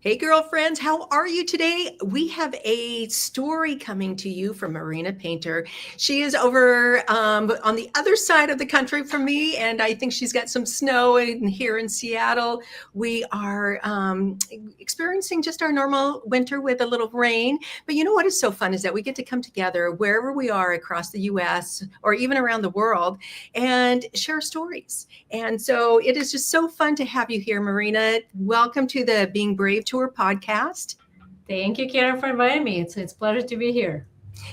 Hey, girlfriends, how are you today? We have a story coming to you from Marina Painter. She is over on the other side of the country from me, and I think she's got some snow here in Seattle. We are experiencing just our normal winter with a little rain. But you know what is so fun is that we get to come together wherever we are across the US or even around the world and share stories. And so it is just so fun to have you here, Marina. Welcome to the Being Brave Tour podcast. Thank you, Karen, for inviting me. It's a pleasure to be here.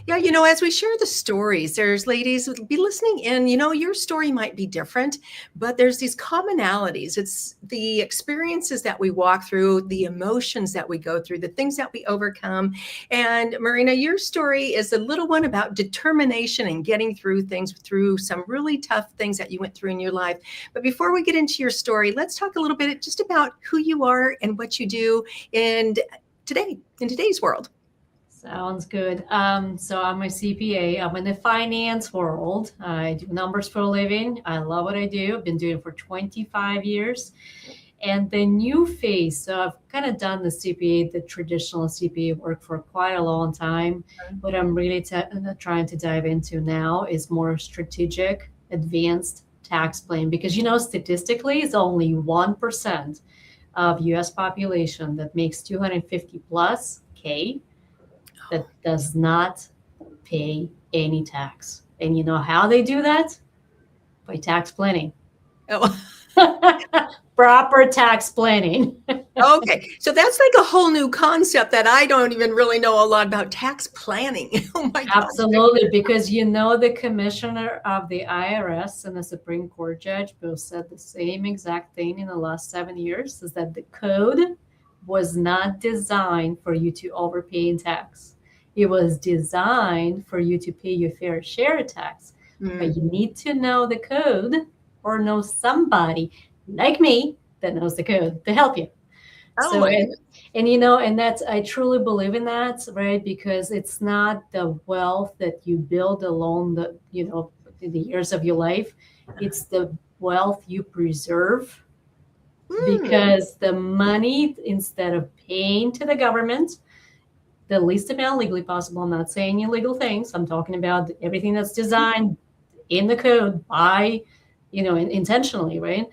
Yeah, as we share the stories, there's ladies be listening in, your story might be different, but there's these commonalities. It's the experiences that we walk through, the emotions that we go through, the things that we overcome. And Marina, your story is a little one about determination and getting through things, through some really tough things that you went through in your life. But before we get into your story, let's talk a little bit just about who you are and what you do in today's world. Sounds good. So I'm a CPA. I'm in the finance world. I do numbers for a living. I love what I do. I've been doing it for 25 years. And the new phase, so I've kind of done the traditional CPA work for quite a long time. What I'm really trying to dive into now is more strategic, advanced tax planning, because statistically, it's only 1% of U.S. population that makes 250 plus K that does not pay any tax. And you know how they do that? By tax planning. Oh. Proper tax planning. Okay, so that's like a whole new concept that I don't even really know a lot about, tax planning. Oh my God. Absolutely, because the commissioner of the IRS and the Supreme Court judge both said the same exact thing in the last 7 years, is that the code was not designed for you to overpay in tax. It was designed for you to pay your fair share of tax. But you need to know the code or know somebody like me that knows the code to help you. And that's, I truly believe in that, right? Because it's not the wealth that you build alone in the years of your life. It's the wealth you preserve. Because the money, instead of paying to the government, the least amount legally possible. I'm not saying illegal things. I'm talking about everything that's designed in the code by, intentionally, right?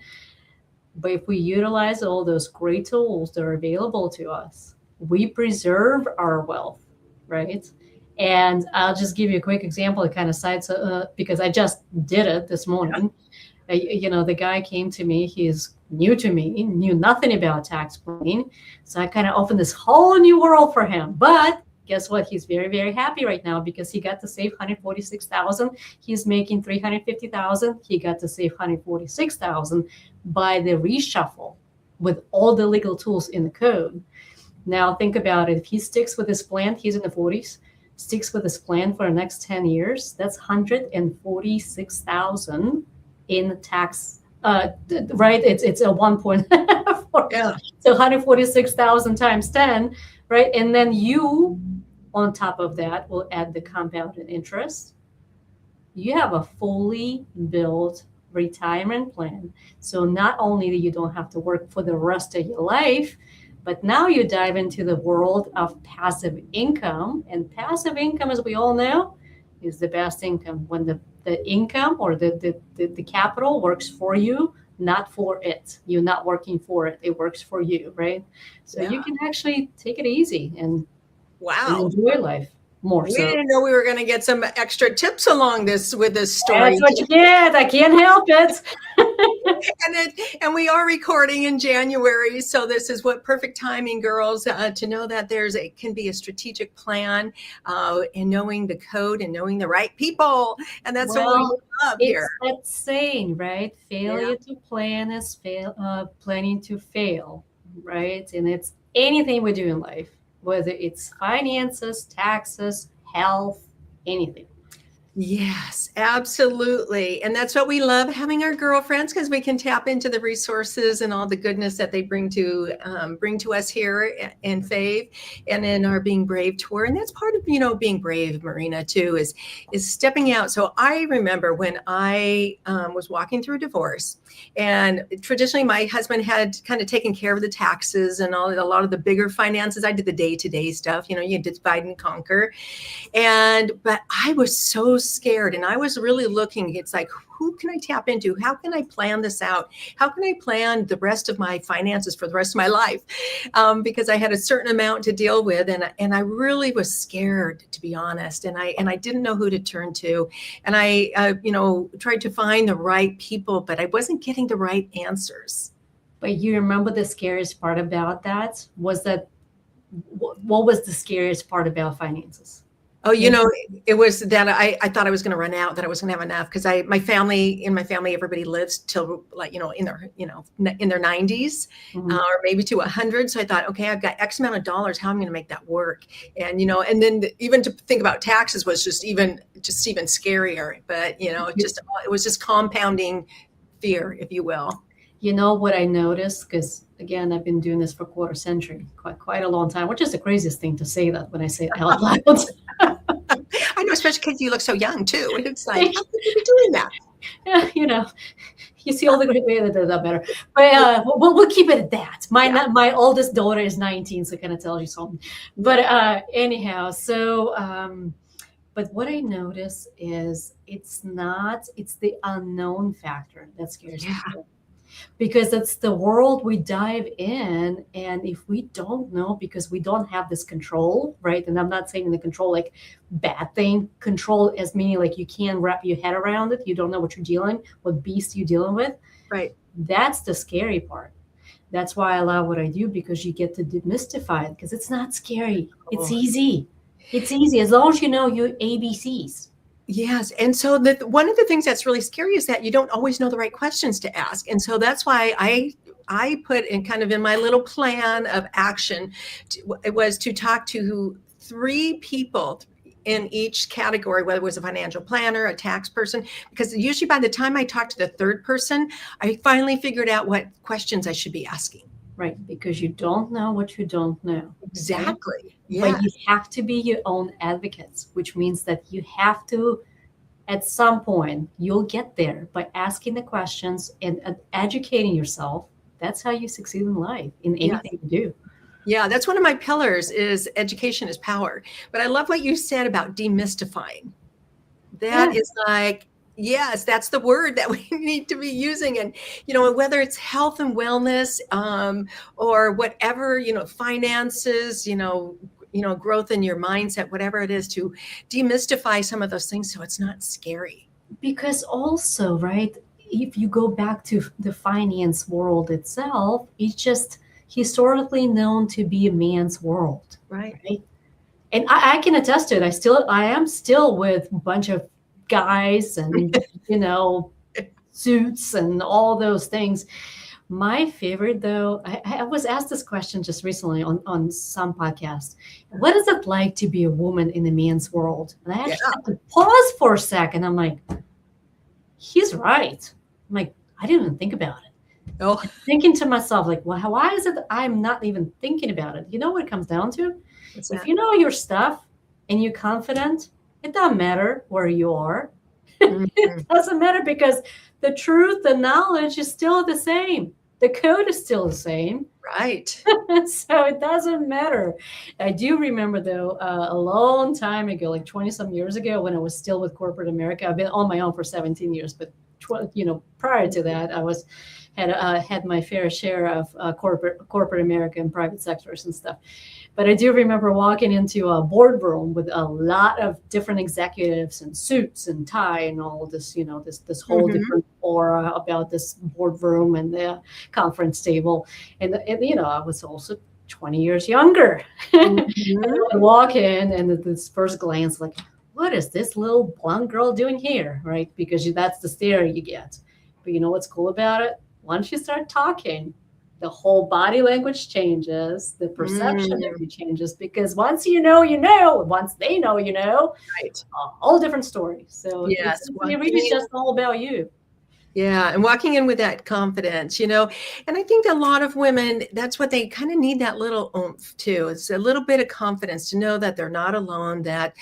But if we utilize all those great tools that are available to us, we preserve our wealth, right? And I'll just give you a quick example. It kind of cites, because I just did it this morning. The guy came to me, he's new to me, knew nothing about tax planning. So I kind of opened this whole new world for him. But guess what? He's very, very happy right now because he got to save $146,000. He's making $350,000. He got to save $146,000 by the reshuffle with all the legal tools in the code. Now think about it. If he sticks with his plan, he's in the 40s, sticks with his plan for the next 10 years, that's $146,000 in tax, right? It's a 1.4. Yeah. So 146,000 times 10, right? And then you, on top of that, will add the compounded interest. You have a fully built retirement plan. So not only that you don't have to work for the rest of your life, but now you dive into the world of passive income. And passive income, as we all know, is the best income when the income or the capital works for you, not for it. You're not working for it. It works for you, right? So you can actually take it easy and enjoy life more. We didn't know we were going to get some extra tips along with this story. That's what you get. I can't help it. And we are recording in January, so this is what perfect timing, girls, to know that can be a strategic plan in knowing the code and knowing the right people, and that's what we love here. It's that saying, right? Failure to plan is planning to fail, right? And it's anything we do in life, whether it's finances, taxes, health, anything. Yes, absolutely. And that's what we love having our girlfriends because we can tap into the resources and all the goodness that they bring to us here in Fave and in our Being Brave tour. And that's part of being brave, Marina, too, is stepping out. So I remember when I was walking through a divorce, and traditionally my husband had kind of taken care of the taxes and a lot of the bigger finances. I did the day to day stuff. You divide and conquer. But I was so scared, and I was really looking. It's like, who can I tap into? How can I plan this out? How can I plan the rest of my finances for the rest of my life? Because I had a certain amount to deal with, and I really was scared, to be honest. And I didn't know who to turn to, and I tried to find the right people, but I wasn't getting the right answers. But you remember the scariest part about that was that what was the scariest part about finances? Oh, it was that I thought I was going to run out, that I was going to have enough because in my family, everybody lives till like, in their 90s, Mhm. or maybe to 100. So I thought, okay, I've got X amount of dollars. How am I going to make that work? And then even to think about taxes was just even scarier. But, it was just compounding fear, if you will. You know what I noticed? Because again, I've been doing this for a quarter century, quite a long time, which is the craziest thing to say that when I say it out loud. I know, especially because you look so young too. And it's like, how could you be doing that? Yeah, you see all the great way that better. But we'll keep it at that. My oldest daughter is 19, so it kind of tells you something. But anyhow, so but what I notice is it's the unknown factor that scares me. Because it's the world we dive in, and if we don't know, because we don't have this control, right? And I'm not saying the control like bad thing, control as meaning like you can't wrap your head around it, you don't know what beast you're dealing with. Right. That's the scary part. That's why I love what I do, because you get to demystify it, because it's not scary. It's easy. It's easy as long as you know your ABCs. Yes. And so one of the things that's really scary is that you don't always know the right questions to ask. And so that's why I put in kind of in my little plan of action, it was to talk to 3 people in each category, whether it was a financial planner, a tax person, because usually by the time I talked to the third person, I finally figured out what questions I should be asking. Right, because you don't know what you don't know. Exactly. Right? Yeah. But you have to be your own advocates, which means that you have to, at some point, you'll get there by asking the questions and educating yourself. That's how you succeed in life, in anything you do. Yeah, that's one of my pillars is education is power. But I love what you said about demystifying. That is like, yes, that's the word that we need to be using. And, whether it's health and wellness, or whatever, finances, growth in your mindset, whatever it is, to demystify some of those things so it's not scary. Because also, right, if you go back to the finance world itself, it's just historically known to be a man's world. Right. And I can attest to it. I am still with a bunch of guys and, suits and all those things. My favorite, though, I was asked this question just recently on some podcast. What is it like to be a woman in a man's world? And I actually had to pause for a second. I'm like, he's right. I'm like, I didn't even think about it. Oh. Thinking to myself, like, well, why is it that I'm not even thinking about it? You know what it comes down to? If you know your stuff and you're confident, it doesn't matter where you are. Mm-hmm. It doesn't matter, because the truth, the knowledge is still the same. The code is still the same. Right. So it doesn't matter. I do remember, though, a long time ago, like 20 some years ago, when I was still with corporate America. I've been on my own for 17 years, but prior to that, I had my fair share of corporate America and private sectors and stuff. But I do remember walking into a boardroom with a lot of different executives in suits and tie and all this, this whole different aura about this boardroom and the conference table. And I was also 20 years younger. And I would walk in, and this first glance, like, what is this little blonde girl doing here? Right? Because that's the stare you get. But you know what's cool about it? Once you start talking, the whole body language changes, the perception of Mm, you changes, because once you know, you know, once they know, you know, right. a whole different story. So Yes. it really is just all about you. Yeah, and walking in with that confidence, and I think a lot of women, that's what they kind of need, that little oomph too. It's a little bit of confidence to know that they're not alone, that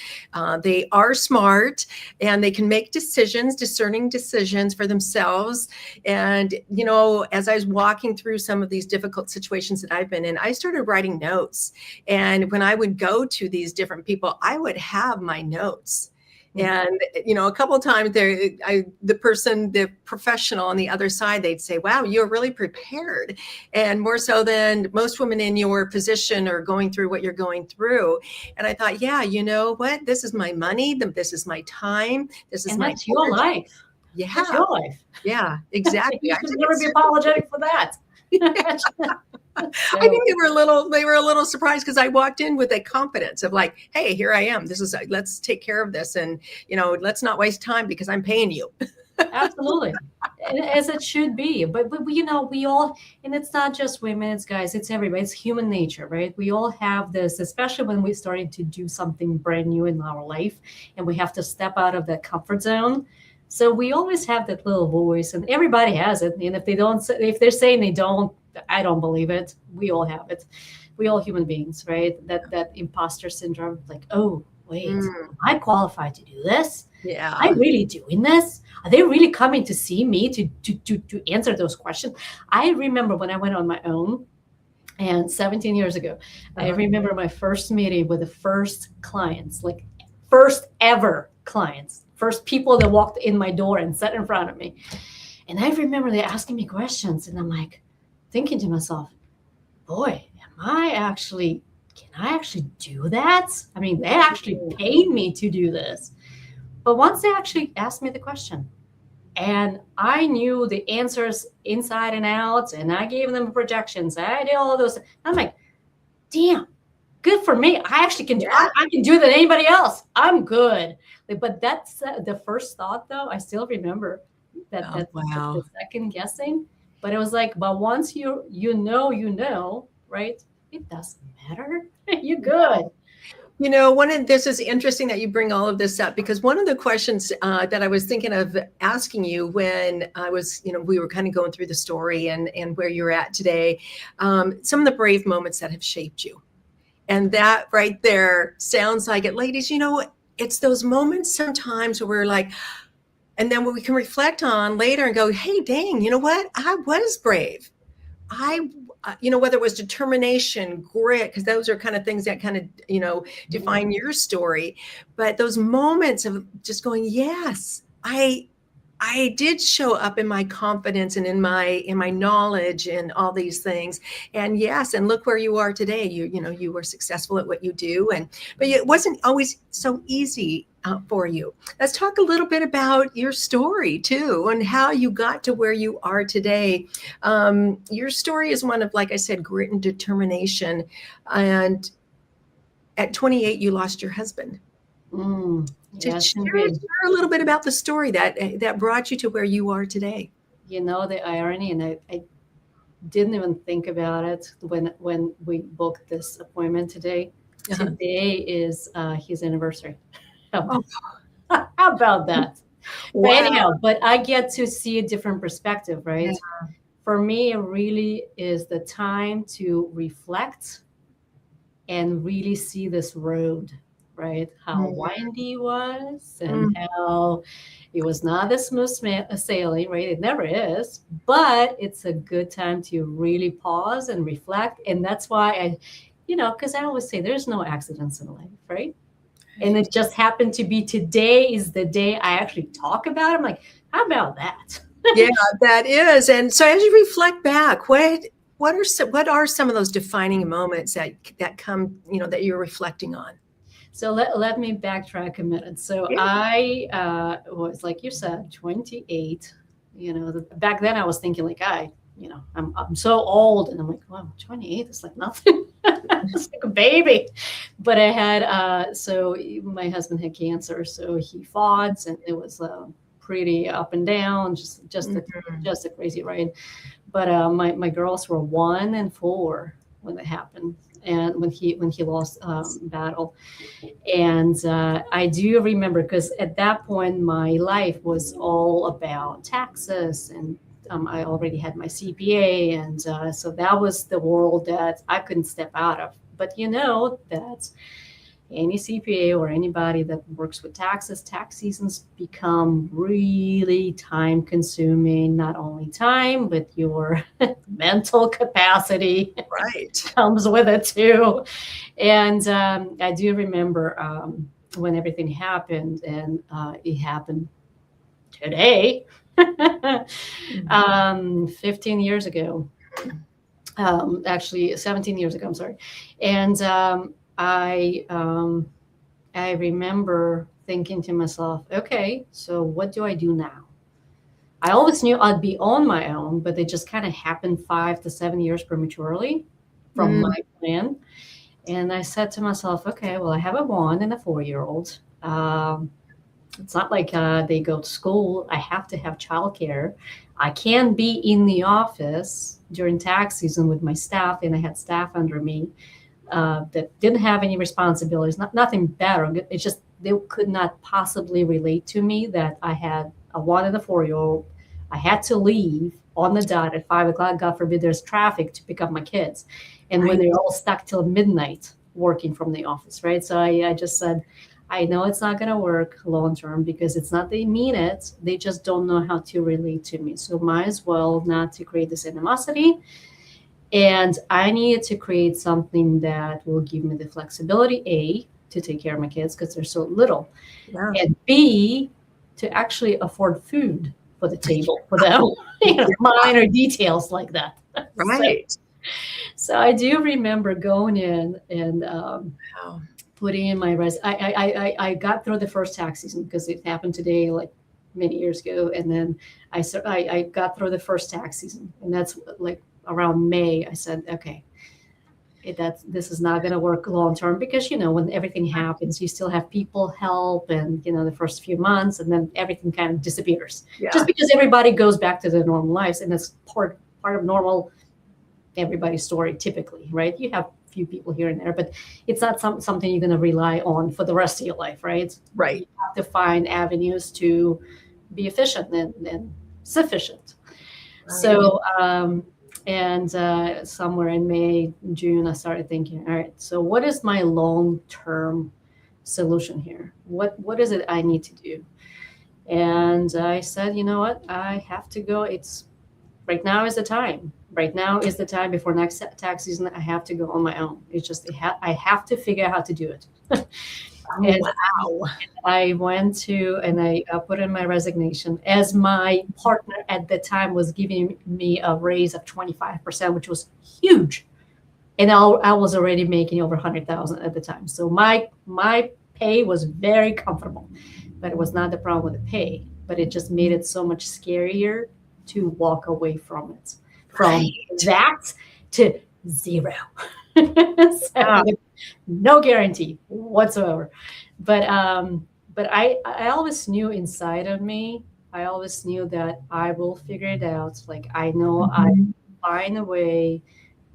they are smart and they can make decisions, discerning decisions for themselves. And, as I was walking through some of these difficult situations that I've been in, I started writing notes. And when I would go to these different people, I would have my notes. Mhm. And a couple of times the professional on the other side, they'd say, "Wow, you're really prepared," and more so than most women in your position are going through what you're going through. And I thought, yeah, you know what? This is my money. This is my time. This is And my that's your energy. life. That's Yeah, your life. yeah, exactly. You I should took it never be seriously. apologetic for that. I So think they were a little surprised because I walked in with a confidence of like, hey, here I am. Let's take care of this. And, let's not waste time because I'm paying you. absolutely. As it should be. But we all, and it's not just women, it's guys, it's everybody. It's human nature, right? We all have this, especially when we're starting to do something brand new in our life and we have to step out of that comfort zone. So we always have that little voice, and everybody has it. And if they're saying they don't, I don't believe it. We all have it. We all human beings, right? That imposter syndrome, like, oh, wait, Mm, am I qualified to do this? Am I yeah. really doing this? Are they really coming to see me to answer those questions? I remember when I went on my own, and 17 years ago, I Uh-huh. remember my first meeting with the first clients, like first ever clients, first people that walked in my door and sat in front of me. And I remember they asking me questions, and I'm like thinking to myself, boy, can I actually do that? I mean, they actually paid me to do this. But once they actually asked me the question, and I knew the answers inside and out, and I gave them projections, I did all of those. I'm like, damn, good for me. I actually can do. Yeah. I can do it than anybody else. I'm good. But that's the first thought, though. I still remember Oh, the wow. second guessing. But it was like, but once you know, right? It doesn't matter. You're good. This is interesting that you bring all of this up because one of the questions that I was thinking of asking you when I was, we were kind of going through the story and where you're at today, some of the brave moments that have shaped you. And that right there sounds like it. Ladies, it's those moments sometimes where we're like, and then we can reflect on later and go, hey, dang, you know what? I was brave. I, whether it was determination, grit, because those are kind of things that kind of, define your story. But those moments of just going, yes, I did show up in my confidence and in my knowledge and all these things. And yes, and look where you are today. You were successful at what you do, but it wasn't always so easy for you. Let's talk a little bit about your story too, and how you got to where you are today. Your story is one of, like I said, grit and determination. And at 28, you lost your husband. Just Yes, indeed. share a little bit about the story that brought you to where you are today. You know the irony, and I didn't even think about it when we booked this appointment today. Uh-huh. Today is his anniversary. How Oh, how about that? But wow. anyhow, but I get to see a different perspective, Yeah. right? For me, it really is the time to reflect and really see this road, right? How Mm, windy it was, and mm. how it was not a smooth sailing, right? It never is, but it's a good time to really pause and reflect. And that's why because I always say there's no accidents in life, right? And Right. it just happened to be today is the day I actually talk about it. I'm like, how about that? Yeah, that is. And so as you reflect back, what are some of those defining moments that come, that you're reflecting on? So let me backtrack a minute. So Yeah. I was, like you said, 28. Back then I was thinking like I'm so old, and I'm like, wow, 28 is like nothing. It's like a baby. But I had so my husband had cancer, so he fought, and it was pretty up and down, just Mhm. just a crazy ride. But my girls were 1 and 4 when it happened, and when he lost battle. And I do remember, because at that point my life was all about taxes, and I already had my CPA, and so that was the world that I couldn't step out of. But you know that any CPA or anybody that works with taxes, tax seasons become really time consuming. Not only time, but your mental capacity Right. comes with it too. And I do remember when everything happened, and it happened today, 15 years ago, actually 17 years ago, I'm sorry. And I remember thinking to myself, okay, so what do I do now? I always knew I'd be on my own, but it just kind of happened 5 to 7 years prematurely from Mm, my plan. And I said to myself, okay, well, I have a 1 and a 4-year-old. It's not like they go to school. I have to have childcare. I can't be in the office during tax season with my staff, and I had staff under me that didn't have any responsibilities. Nothing bad or good. It's just they could not possibly relate to me that I had a 1 and a 4-year-old. I had to leave on the dot at 5 o'clock. God forbid there's traffic to pick up my kids, and when right. they're all stuck till midnight working from the office, right? So I just said, I know it's not going to work long term, because it's not they mean it, they just don't know how to relate to me. So might as well not to create this animosity, and I needed to create something that will give me the flexibility, A, to take care of my kids because they're so little, Yeah. and B, to actually afford food for the table for them. Minor details like that. so, Right. so I do remember going in and Wow. putting in my I got through the first tax season because it happened today, like many years ago, and then I got through the first tax season, and that's like around May. I said, okay, this is not going to work long term, because when everything happens, you still have people help, and the first few months, and then everything kind of disappears, just Yeah. because everybody goes back to their normal lives, and that's part of normal everybody's story typically, right? You have a few people here and there, but it's not something you're going to rely on for the rest of your life, right? You Right. have to find avenues to be efficient and sufficient. Right. So, and somewhere in May, June, I started thinking, all right, so what is my long-term solution here? What is it I need to do? And I said, you know what? I have to go. It's right now is the time. Right now is the time before next tax season. I have to go on my own. It's just I have to figure out how to do it. Oh, And wow. I went to and I put in my resignation, as my partner at the time was giving me a raise of 25%, which was huge. And I was already making over 100,000 at the time. So my pay was very comfortable, but it was not the problem with the pay, but it just made it so much scarier to walk away from it, from Right. that to zero. So Yeah. no guarantee whatsoever. But I always knew inside of me, I always knew that I will figure it out. Like I know I Mhm. find a way.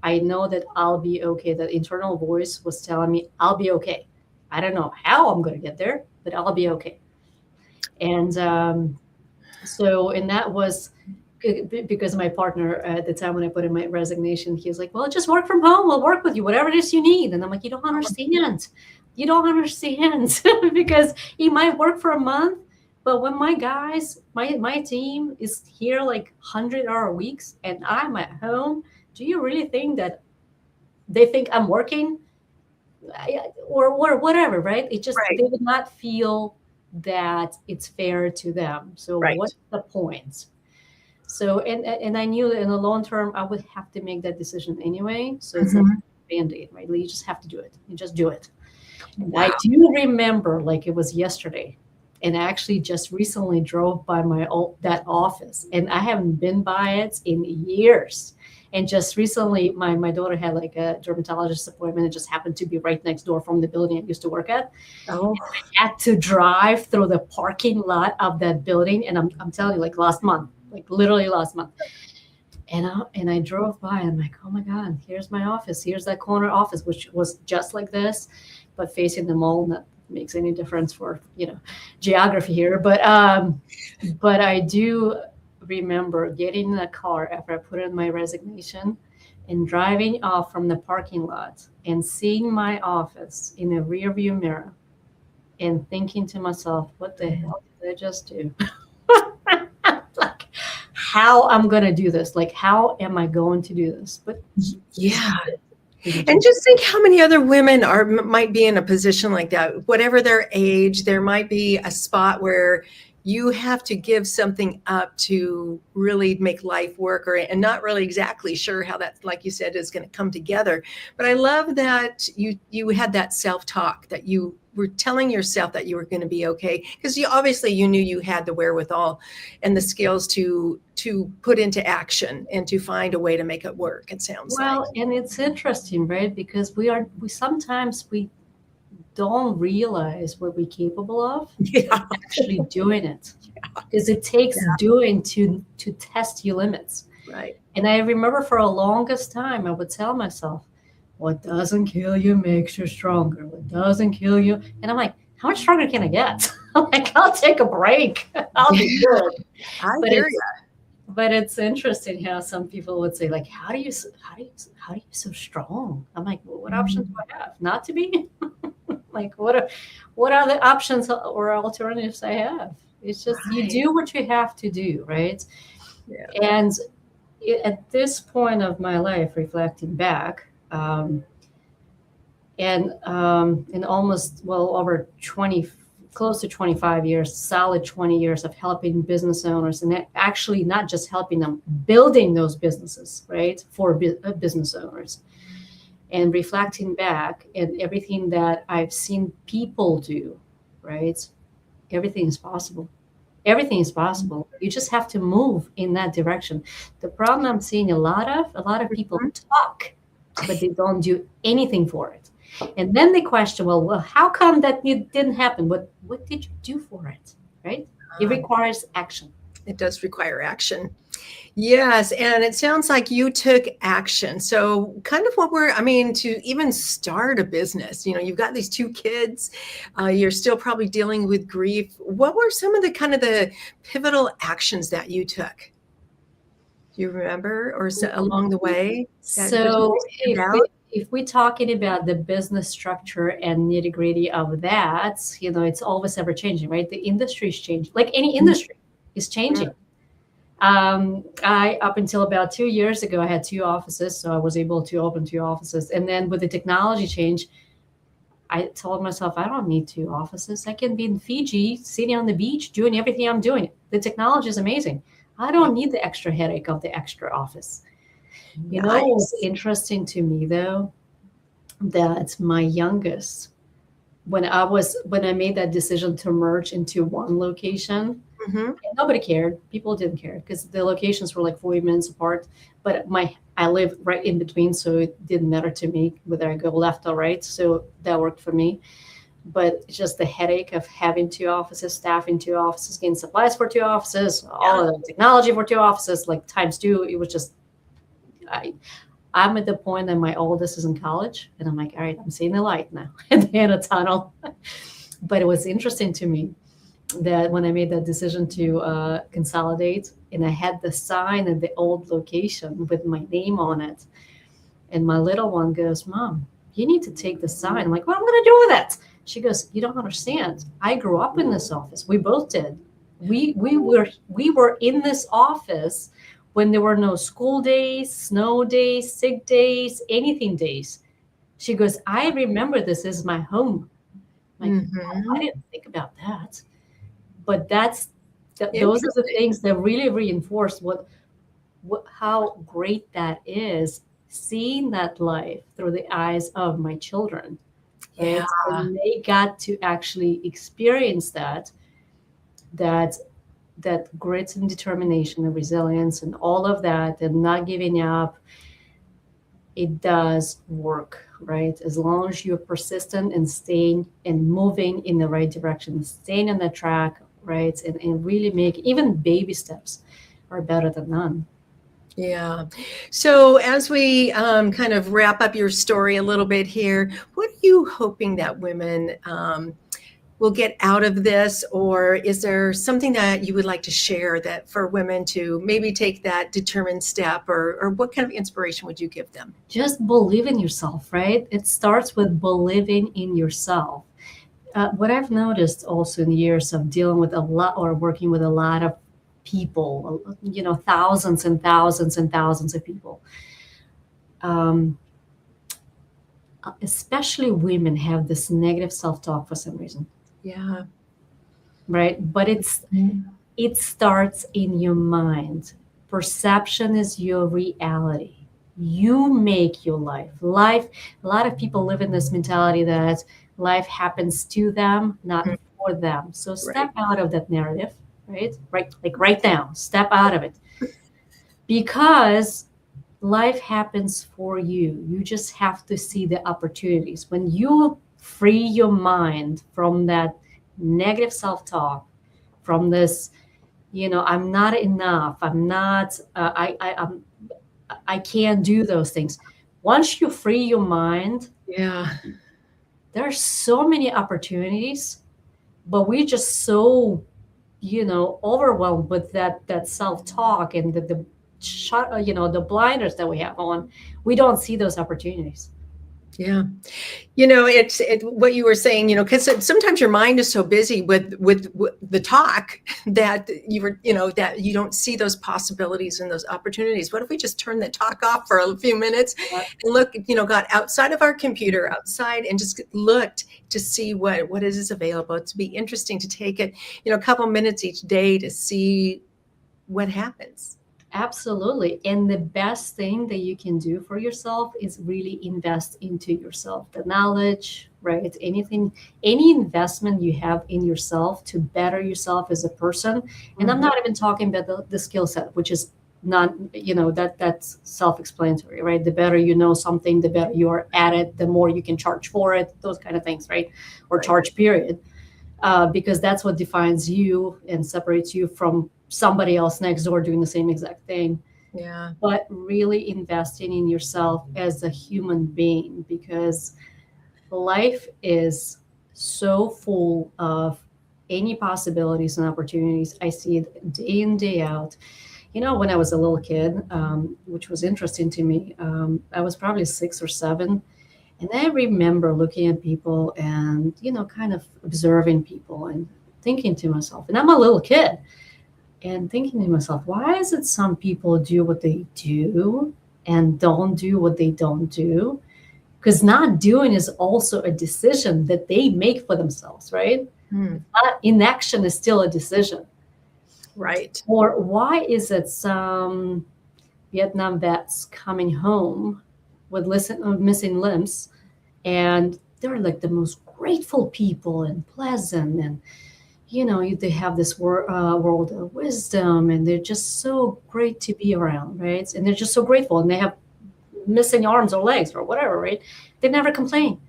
I know that I'll be okay. That internal voice was telling me I'll be okay. I don't know how I'm going to get there, but I'll be okay. And and that was because my partner at the time when I put in my resignation, he was like, well, just work from home. We'll work with you, whatever it is you need. And I'm like, you don't understand. You don't understand because he might work for a month. But when my guys, my team is here like 100-hour weeks and I'm at home, do you really think that they think I'm working? Or whatever, right? It just, Right. they would not feel that it's fair to them. So Right. what's the point? So and I knew that in the long term I would have to make that decision anyway. So it's like Mhm. band-aid, right? You just have to do it. You just do it. And I Wow. do remember like it was yesterday. And I actually just recently drove by that office, and I haven't been by it in years. And just recently, my daughter had like a dermatologist appointment. It just happened to be right next door from the building I used to work at. Oh, Had to drive through the parking lot of that building, and I'm telling you, like last month, like literally last month, And I drove by and I'm like, oh my God, here's my office. Here's that corner office, which was just like this, but facing the mall. Not makes any difference for, geography here. But I do remember getting in the car after I put in my resignation and driving off from the parking lot and seeing my office in a rear view mirror and thinking to myself, what the hell did I just do? Like, how I'm going to do this? Like, how am I going to do this? But Yeah. And just think how many other women might be in a position like that. Whatever their age, there might be a spot where you have to give something up to really make life work, and not really exactly sure how that, like you said, is going to come together. But I love that you had that self-talk, that you were telling yourself that you were going to be okay, because you knew you had the wherewithal and the skills to put into action and to find a way to make it work. It sounds well, and it's interesting, right? Because we sometimes don't realize what we're capable of actually doing it, because it takes doing to test your limits. Right. And I remember for the longest time I would tell myself, what doesn't kill you makes you stronger. What doesn't kill you. And I'm like, how much stronger can I get? I'm like, I'll take a break. I'll be good. I hear you. But it's interesting how some people would say, like, how do you so strong? I'm like, well, what options do I have? Not to be? Like, what are the options or alternatives I have? It's just you do what you have to do, right? Yeah. And at this point of my life, reflecting back, and in almost, over 20, close to 25 years, solid 20 years of helping business owners, and actually not just helping them, building those businesses, right, for business owners. And reflecting back and everything that I've seen people do, right? Everything is possible. Everything is possible. You just have to move in that direction. The problem I'm seeing a lot of people talk, but they don't do anything for it. And then they question, well, how come that it didn't happen? What did you do for it, right? It requires action. It does require action. Yes, and it sounds like you took action. So kind of to even start a business, you've got these two kids, you're still probably dealing with grief. What were some of the pivotal actions that you took? Do you remember, or along the way? So if we're talking about the business structure and nitty gritty of that, it's always ever changing, right? The industry is changing, like any industry is changing. Up until about 2 years ago, I had 2 offices, so I was able to open 2 offices. And then with the technology change, I told myself, I don't need 2 offices. I can be in Fiji, sitting on the beach, doing everything I'm doing. The technology is amazing. I don't need the extra headache of the extra office. It's interesting to me, though, that my youngest, when I made that decision to merge into one location, nobody cared. People didn't care because the locations were like 40 minutes apart. But I live right in between, so it didn't matter to me whether I go left or right. So that worked for me. But it's just the headache of having 2 offices, staffing 2 offices, getting supplies for 2 offices, all of the technology for 2 offices, like times 2. It was just, I'm at the point that my oldest is in college, and I'm like, all right, I'm seeing the light now at the end of the tunnel. But it was interesting to me that when I made that decision to consolidate, and I had the sign at the old location with my name on it, and my little one goes, Mom, you need to take the sign. I'm like, what am I going to do with it? She goes, you don't understand. I grew up in this office. We both did. We were in this office when there were no school days, snow days, sick days, anything days. She goes, I remember this is my home. I'm like, I didn't think about that. But those are the things that really reinforce how great that is, seeing that life through the eyes of my children. Right? Yeah. And they got to actually experience that grit and determination and resilience and all of that, and not giving up. It does work, right? As long as you're persistent and staying and moving in the right direction, staying on the track, right? And really make even baby steps are better than none. Yeah. So as we kind of wrap up your story a little bit here, what are you hoping that women will get out of this? Or is there something that you would like to share that for women to maybe take that determined step, or what kind of inspiration would you give them? Just believe in yourself, right? It starts with believing in yourself. What I've noticed also in years of dealing with a lot or working with a lot of people, thousands and thousands and thousands of people, um, especially women have this negative self-talk for some reason, Yeah. right? But it starts in your mind. Perception is your reality. You make your life. A lot of people live in this mentality that life happens to them, not Mhm. for them. So step Right. out of that narrative, right? Right now, step out of it. Because life happens for you. You just have to see the opportunities. When you free your mind from that negative self talk, from this, I'm not enough, I'm not, I can't do those things. Once you free your mind, Yeah. there are so many opportunities, but we just so overwhelmed with that self-talk and the the blinders that we have on. We don't see those opportunities. Yeah. It's what you were saying, because sometimes your mind is so busy with the talk that that you don't see those possibilities and those opportunities. What if we just turn the talk off for a few minutes Uh, and look, got outside of our computer, outside, and just looked to see what is available? It's be interesting to take it, a couple minutes each day to see what happens. Absolutely. And the best thing that you can do for yourself is really invest into yourself. The knowledge, right? Anything, any investment you have in yourself to better yourself as a person. And I'm Mhm. not even talking about the skill set, which is not, that's self-explanatory, right? The better you know something, the better you are at it, the more you can charge for it, those kind of things, right? Or Right. charge, period. Because that's what defines you and separates you from somebody else next door doing the same exact thing. Yeah. But really investing in yourself as a human being, because life is so full of any possibilities and opportunities. I see it day in, day out. When I was a little kid, which was interesting to me, I was probably 6 or 7. And I remember looking at people and, kind of observing people and thinking to myself, and I'm a little kid, and thinking to myself, why is it some people do what they do and don't do what they don't do? Because not doing is also a decision that they make for themselves, right? Hmm. Not inaction is still a decision. Right. Or why is it some Vietnam vets coming home with missing limbs, and they're like the most grateful people and pleasant, and they have this world of wisdom, and they're just so great to be around, right? And they're just so grateful, and they have missing arms or legs or whatever, right? They never complain.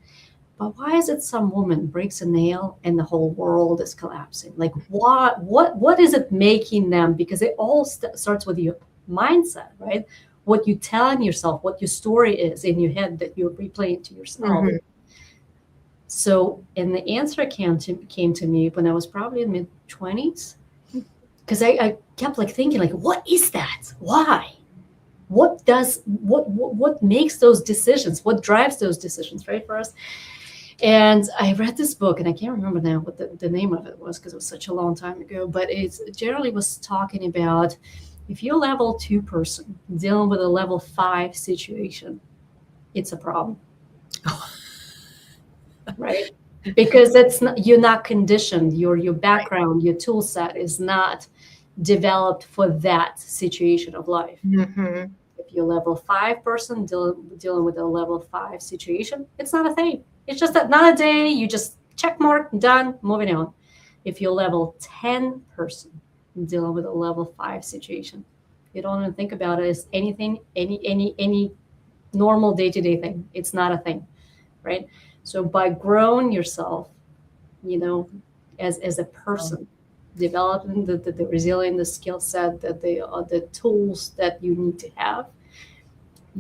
But why is it some woman breaks a nail and the whole world is collapsing? Like, what is it making them? Because it all starts with your mindset, right? What you telling yourself, what your story is in your head that you're replaying to yourself. Mhm. So, and the answer came to me when I was probably in mid 20s, because I kept like thinking like, what is that? Why? What makes those decisions? What drives those decisions, right, for us? And I read this book, and I can't remember now what the name of it was because it was such a long time ago. But it generally was talking about if you're a level 2 person dealing with a level 5 situation, it's a problem, right? Because that's not, you're not conditioned. Your Right. background, your tool set is not developed for that situation of life. Mhm. If you're a level 5 person dealing with a level 5 situation, it's not a thing. It's just that not a day. You just check mark, done, moving on. If you're a level 10 person dealing with a level 5 situation, you don't even think about it as anything, any normal day-to-day thing. It's not a thing, right? So by growing yourself, you know, as a person, developing the resilience, the skill set, the tools that you need to have,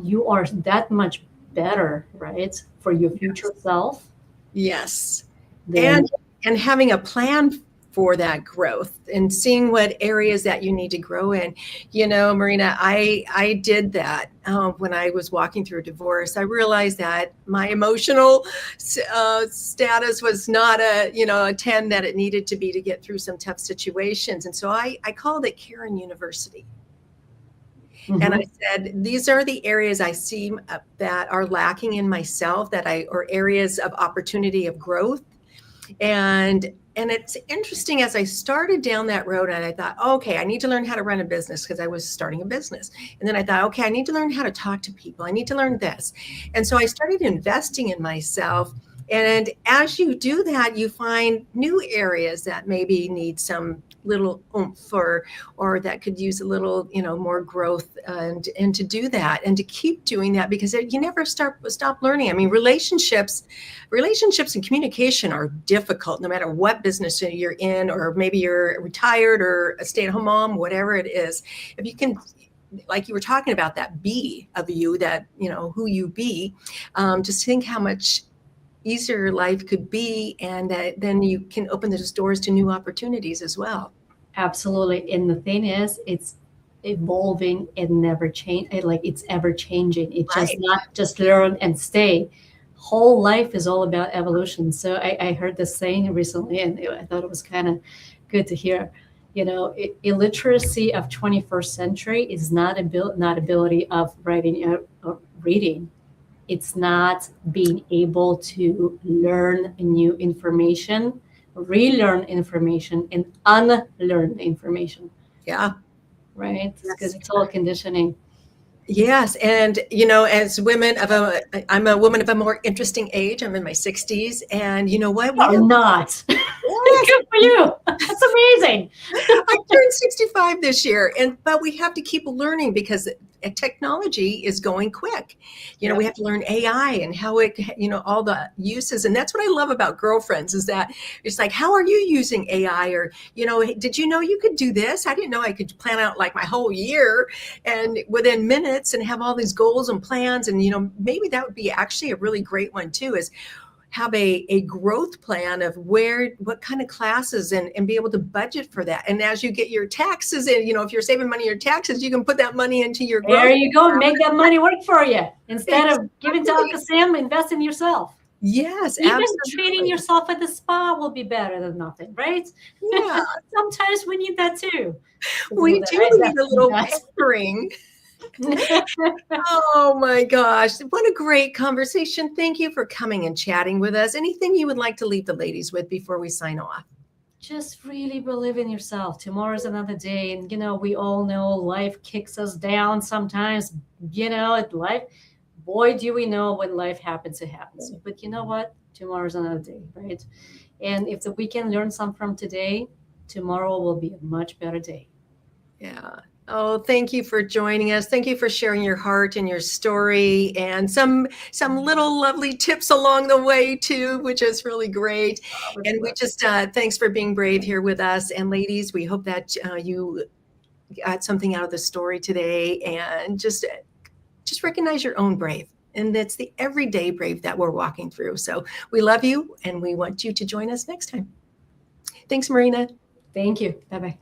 you are that much better, right, for your future self Yes. than. And having a plan for that growth and seeing what areas that you need to grow in. Marina, I did that when I was walking through a divorce. I realized that my emotional status was not a 10 that it needed to be to get through some tough situations. And so I called it Karen University. And I said, these are the areas I see that are lacking in myself, or areas of opportunity of growth. And it's interesting, as I started down that road, and I thought, okay, I need to learn how to run a business, because I was starting a business. And then I thought, okay, I need to learn how to talk to people. I need to learn this. And so I started investing in myself. And as you do that, you find new areas that maybe need some little oomph, or that could use a little, more growth, and to do that and to keep doing that, because you never stop learning. I mean, relationships and communication are difficult no matter what business you're in, or maybe you're retired or a stay-at-home mom, whatever it is. If you can, like you were talking about, that be of you, that who you be, just think how much easier your life could be, and that then you can open those doors to new opportunities as well. Absolutely. And the thing is, it's evolving and never change. Like, it's ever changing. It's just Right. not just learn and stay. Whole life is all about evolution. So I heard this saying recently, and I thought it was kind of good to hear. Illiteracy of 21st century is not ability of writing or reading. It's not being able to learn new information, relearn information, and unlearn information. Yeah. Right? Yes. Because it's all conditioning. Yes. And, as I'm a woman of a more interesting age. I'm in my 60s. And you know what? Or not. Yes. Good for you. That's amazing. I turned 65 this year, but we have to keep learning, because technology is going quick. Yep. We have to learn AI and how it, all the uses. And that's what I love about Girlfriends, is that it's like, how are you using AI? Or, did you know you could do this? I didn't know I could plan out like my whole year and within minutes, and have all these goals and plans. And, maybe that would be actually a really great one too, is have a growth plan of what kind of classes, and be able to budget for that. And as you get your taxes in, if you're saving money in your taxes, you can put that money into your growth. There you go. Make that money work for you. Instead of giving to Uncle Sam, invest in yourself. Yes, even absolutely. treating yourself at the spa will be better than nothing, right? Yeah. Sometimes we need that too. We do need a little pampering. Oh my gosh, what a great conversation. Thank you for coming and chatting with us. Anything you would like to leave the ladies with before we sign off? Just really believe in yourself. Tomorrow's another day. And, we all know life kicks us down sometimes. Life, boy, do we know when life happens, it happens. But you know what? Tomorrow's another day, right? And if we can learn something from today, tomorrow will be a much better day. Yeah. Oh, thank you for joining us. Thank you for sharing your heart and your story, and some little lovely tips along the way too, which is really great. And we just thanks for being brave here with us. And ladies, we hope that you got something out of the story today, and just recognize your own brave. And that's the everyday brave that we're walking through. So we love you, and we want you to join us next time. Thanks, Marina. Thank you. Bye-bye.